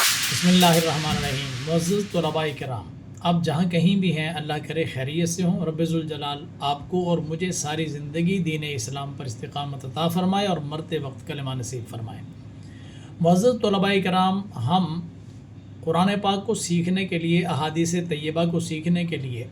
بسم اللہ الرحمن الرحیم۔ معزز طلباء کرام، آپ جہاں کہیں بھی ہیں اللہ کرے خیریت سے ہوں۔ رب ذوالجلال آپ کو اور مجھے ساری زندگی دین اسلام پر استقامت عطا فرمائے اور مرتے وقت کلمہ نصیب فرمائے۔ معزز طلباء کرام، ہم قرآن پاک کو سیکھنے کے لیے، احادیث طیبہ کو سیکھنے کے لیے،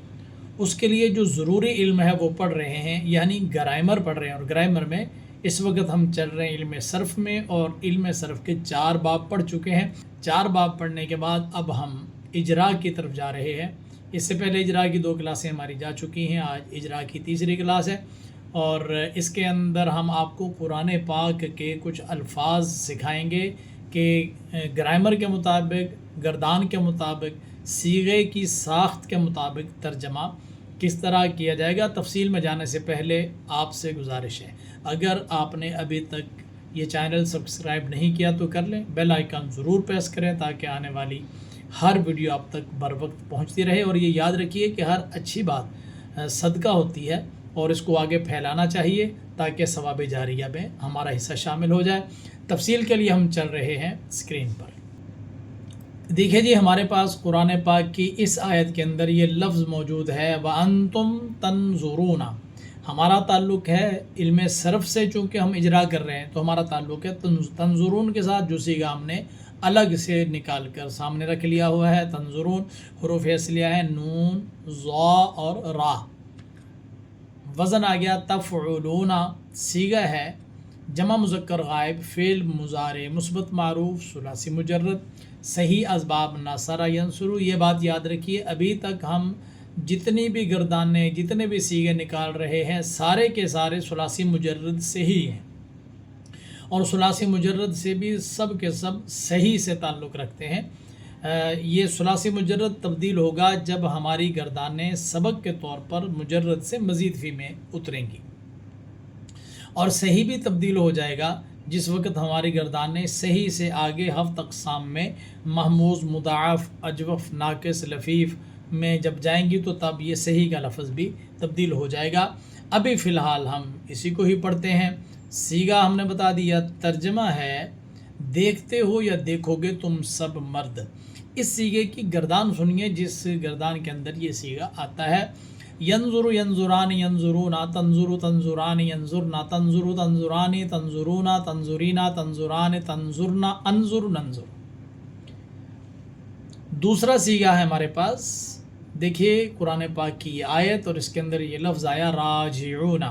اس کے لیے جو ضروری علم ہے وہ پڑھ رہے ہیں، یعنی گرامر پڑھ رہے ہیں۔ اور گرامر میں اس وقت ہم چل رہے ہیں علم صرف میں، اور علم صرف کے 4 باب پڑھ چکے ہیں۔ 4 باب پڑھنے کے بعد اب ہم اجرا کی طرف جا رہے ہیں۔ اس سے پہلے اجرا کی 2 کلاسیں ہماری جا چکی ہیں، آج اجرا کی تیسری کلاس ہے، اور اس کے اندر ہم آپ کو قرآن پاک کے کچھ الفاظ سکھائیں گے کہ گرامر کے مطابق، گردان کے مطابق، صیغے کی ساخت کے مطابق ترجمہ کس طرح کیا جائے گا۔ تفصیل میں جانے سے پہلے آپ سے گزارش ہے، اگر آپ نے ابھی تک یہ چینل سبسکرائب نہیں کیا تو کر لیں، بیل آئیکن ضرور پریس کریں تاکہ آنے والی ہر ویڈیو آپ تک بر وقت پہنچتی رہے۔ اور یہ یاد رکھیے کہ ہر اچھی بات صدقہ ہوتی ہے اور اس کو آگے پھیلانا چاہیے تاکہ ثواب جاریہ میں ہمارا حصہ شامل ہو جائے۔ تفصیل کے لیے ہم چل رہے ہیں اسکرین پر۔ دیکھیں جی، ہمارے پاس قرآن پاک کی اس آیت کے اندر یہ لفظ موجود ہے، وَأَنْتُمْ تَنْظُرُونَ۔ ہمارا تعلق ہے علم صرف سے، چونکہ ہم اجرا کر رہے ہیں تو ہمارا تعلق ہے تنظرون کے ساتھ، جو صیغہ ہم نے الگ سے نکال کر سامنے رکھ لیا ہوا ہے۔ تنظرون حروف اصلیہ ہے نون، ضا اور را۔ وزن آ گیا تفعلون، صیغہ ہے جمع مذکر غائب، فعل مضارع مثبت معروف ثلاثی مجرد، صحیح اسباب نصر ینصر۔ یہ بات یاد رکھیے، ابھی تک ہم جتنی بھی گردانیں، جتنے بھی صیغے نکال رہے ہیں، سارے کے سارے ثلاثی مجرد سے ہی ہیں، اور ثلاثی مجرد سے بھی سب کے سب صحیح سے تعلق رکھتے ہیں۔ یہ ثلاثی مجرد تبدیل ہوگا جب ہماری گردانیں سبق کے طور پر مجرد سے مزید فی میں اتریں گی، اور صحیح بھی تبدیل ہو جائے گا جس وقت ہماری گردانیں صحیح سے آگے 7 اقسام میں محموز، مضاعف، اجوف، ناقص، لفیف میں جب جائیں گی تو تب یہ صحیح کا لفظ بھی تبدیل ہو جائے گا۔ ابھی فی الحال ہم اسی کو ہی پڑھتے ہیں۔ صیغہ ہم نے بتا دیا، ترجمہ ہے دیکھتے ہو یا دیکھو گے تم سب مرد۔ اس صیغے کی گردان سنیے جس گردان کے اندر یہ صیغہ آتا ہے۔ ینظر ینظران ینظرون، تنظر تنظران ینظرنا، تنظر تنظران تنظرون، تنظرینا تنظران تنظرنا، انظر ننظر۔ دوسرا صیغہ ہے ہمارے پاس، دیکھیے قرآن پاک کی یہ آیت اور اس کے اندر یہ لفظ آیا راجعون،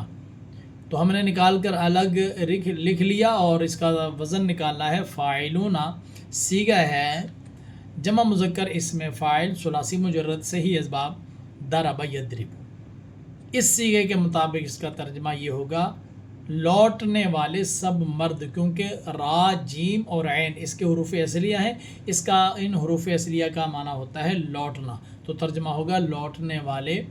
تو ہم نے نکال کر الگ لکھ لیا اور اس کا وزن نکالنا ہے فاعلون۔ صیغہ ہے جمع مذکر اسم فاعل ثلاثی مجرد صحیح اسباب ضرب یضرب۔ اس صیغے کے مطابق اس کا ترجمہ یہ ہوگا لوٹنے والے سب مرد، کیونکہ را، جیم اور عین اس کے حروف اصلیہ ہیں، اس کا ان حروف اصلیہ کا معنی ہوتا ہے لوٹنا، تو ترجمہ ہوگا لوٹنے والے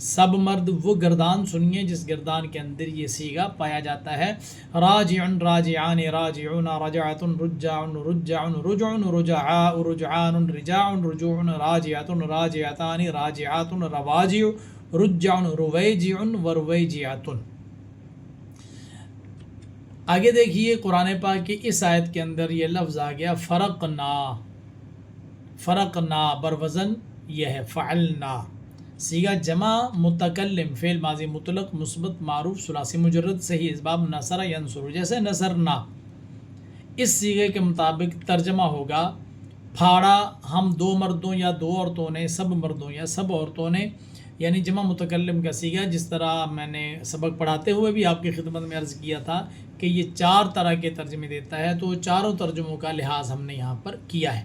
سب مرد۔ وہ گردان سنیے جس گردان کے اندر یہ صیغہ پایا جاتا ہے۔ راجعن راجعان راجعون، رجعت رجعن رجعن رجعن، رجعاء رجعان رجاع رجوع، راجعت راجعتان راجعات، رواجع رجع رویجع ورویجعات۔ آگے دیکھیے قرآن پاک کی اس آیت کے اندر یہ لفظ آ گیا فرقنا۔ فرقنا بروزن یہ ہے فعلنا۔ صیغہ جمع متکلم، فعل ماضی مطلق مثبت معروف ثلاثی مجرد صحیح اسباب نصر ینصر، جیسے نصرنا۔ اس صیغے کے مطابق ترجمہ ہوگا پھاڑا ہم 2 مردوں یا 2 عورتوں نے، سب مردوں یا سب عورتوں نے، یعنی جمع متکلم کا صیغہ، جس طرح میں نے سبق پڑھاتے ہوئے بھی آپ کی خدمت میں عرض کیا تھا کہ یہ 4 طرح کے ترجمے دیتا ہے، تو چاروں ترجموں کا لحاظ ہم نے یہاں پر کیا ہے۔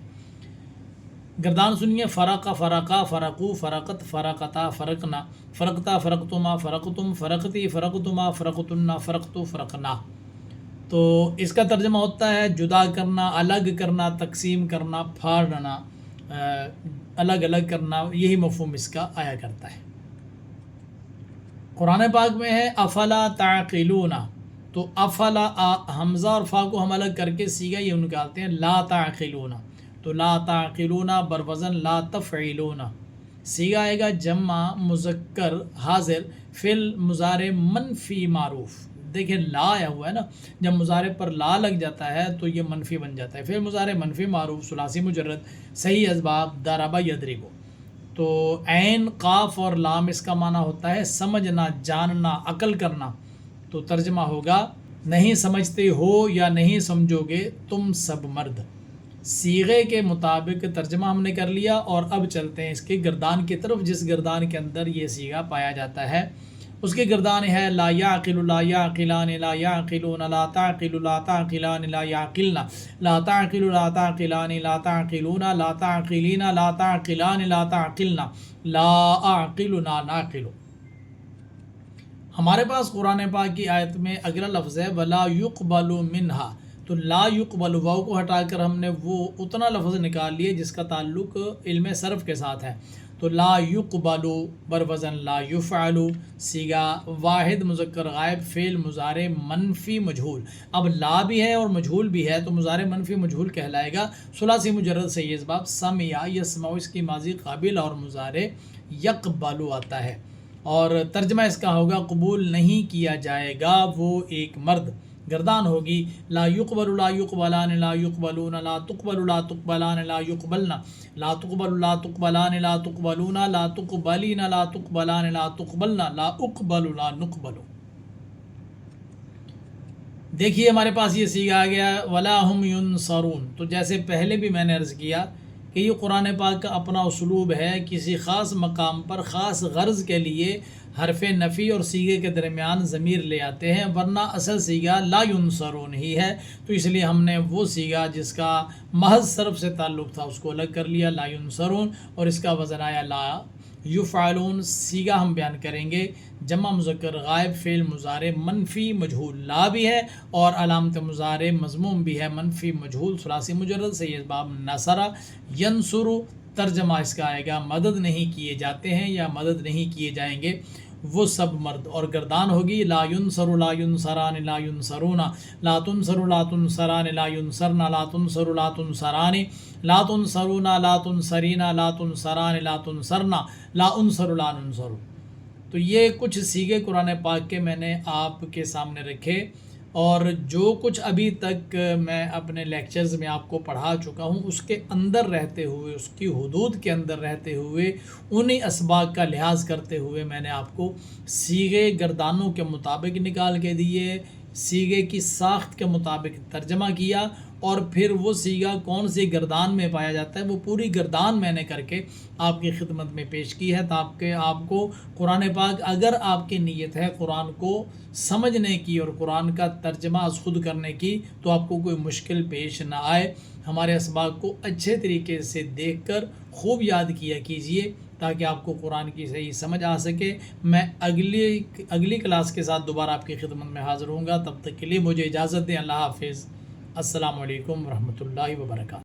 گردان سنیے، فرق فرقا فرقو فرقت فرقتا فرقنا، فرقتا فرقتما فرقتم فرقتی فرقتما فرقتنا فرقتو فرقنا۔ تو اس کا ترجمہ ہوتا ہے جدا کرنا، الگ کرنا، تقسیم کرنا، پھاڑنا، الگ الگ کرنا، یہی مفہوم اس کا آیا کرتا ہے۔ قرآن پاک میں ہے افلا تعقلون، تو افلا حمزہ اور فا کو ہم الگ کر کے صیغہ یہ نکالتے ہیں لا تعقلون، تو لا تعقلون بروزن لا تفعلون۔ صیغہ آئے گا جمع مذکر حاضر، فعل مضارع منفی معروف، دیکھیں لا آیا ہوا ہے نا، جب مضارع پر لا لگ جاتا ہے تو یہ منفی بن جاتا ہے، فعل مضارع منفی معروف ثلاثی مجرد صحیح اسباب ضربہ یضرب۔ تو عین قاف اور لام اس کا معنی ہوتا ہے سمجھنا، جاننا، عقل کرنا۔ تو ترجمہ ہوگا نہیں سمجھتے ہو یا نہیں سمجھو گے تم سب مرد۔ صیغے کے مطابق ترجمہ ہم نے کر لیا، اور اب چلتے ہیں اس کے گردان کی طرف، جس گردان کے اندر یہ صیغہ پایا جاتا ہے اس کی گردان ہے لا یعقل، لا یعقلان، لا یعقلون، لا تعقل، لا تعقلان، لا یعقلن، لا تعقل، لا تعقلان، لا تعقلون، لا تعقلین، لا تعقلان، لا تعقلن، لا اعقل، لا نعقل۔ ہمارے پاس قرآن پاک کی آیت میں اگلا لفظ ہے ولا یقبل منہا، تو لا یقبل واو کو ہٹا کر ہم نے وہ اتنا لفظ نکال لیے جس کا تعلق علم صرف کے ساتھ ہے۔ تو لا یقبل بروزن لا یفعل، صیغہ واحد مذکر غائب، فعل مضارع منفی مجہول۔ اب لا بھی ہے اور مجہول بھی ہے تو مضارع منفی مجہول کہلائے گا، ثلاثی مجرد سے یہ اسباب سمع یسمع، اس کی ماضی قابل اور مضارع یقبل آتا ہے، اور ترجمہ اس کا ہوگا قبول نہیں کیا جائے گا وہ ایک مرد۔ گردان ہوگی لا یقبل، لا یقبلان، لا یقبلون، لا تقبل، لا تقبلان، لا یقبلن، لا تقبل، لا تقبلان، لا تقبلون، لا تقبلین، لا تقبلان، لا تقبلن، لا اقبل، لا نقبل۔ دیکھیے ہمارے پاس یہ صیغہ آ گیا ولا ہم ینصرون۔ تو جیسے پہلے بھی میں نے عرض کیا کہ یہ قرآن پاک کا اپنا اسلوب ہے، کسی خاص مقام پر خاص غرض کے لیے حرف نفی اور صیغے کے درمیان ضمیر لے آتے ہیں، ورنہ اصل صیغہ لا ینصرون ہی ہے۔ تو اس لیے ہم نے وہ صیغہ جس کا محض صرف سے تعلق تھا اس کو الگ کر لیا لا ینصرون، اور اس کا وزن آیا لا یفعلون۔ صیغہ ہم بیان کریں گے جمع مذکر غائب، فعل مضارع منفی مجہول، لا بھی ہے اور علامت مضارع مضموم بھی ہے منفی مجہول ثلاثی مجرد سے یہ باب نصر ینصر۔ ترجمہ اس کا آئے گا مدد نہیں کیے جاتے ہیں یا مدد نہیں کیے جائیں گے وہ سب مرد، اور گردان ہوگی لا ینصر، لا ینصران، لا ینصرون، لا تنصر، لا تنصران، لا ینصرن، لا تنصر، لا تنصران، لا تنصرون، لا تنصرین، لا تنصران، لا تنصرن، لا انصر، لا ننصر۔ تو یہ کچھ صیغے قرآن پاک کے میں نے آپ کے سامنے رکھے، اور جو کچھ ابھی تک میں اپنے لیکچرز میں آپ کو پڑھا چکا ہوں اس کے اندر رہتے ہوئے، اس کی حدود کے اندر رہتے ہوئے، انہی اسباق کا لحاظ کرتے ہوئے میں نے آپ کو صیغے گردانوں کے مطابق نکال کے دیے، صیغے کی ساخت کے مطابق ترجمہ کیا، اور پھر وہ صیغہ کون سی گردان میں پایا جاتا ہے وہ پوری گردان میں نے کر کے آپ کی خدمت میں پیش کی ہے، تاکہ آپ کو قرآن پاک، اگر آپ کی نیت ہے قرآن کو سمجھنے کی اور قرآن کا ترجمہ از خود کرنے کی، تو آپ کو کوئی مشکل پیش نہ آئے۔ ہمارے اسباق کو اچھے طریقے سے دیکھ کر خوب یاد کیا کیجئے تاکہ آپ کو قرآن کی صحیح سمجھ آ سکے۔ میں اگلی کلاس کے ساتھ دوبارہ آپ کی خدمت میں حاضر ہوں گا، تب تک کے لیے مجھے اجازت دیں۔ اللہ حافظ، السلام علیکم ورحمۃ اللہ وبرکاتہ۔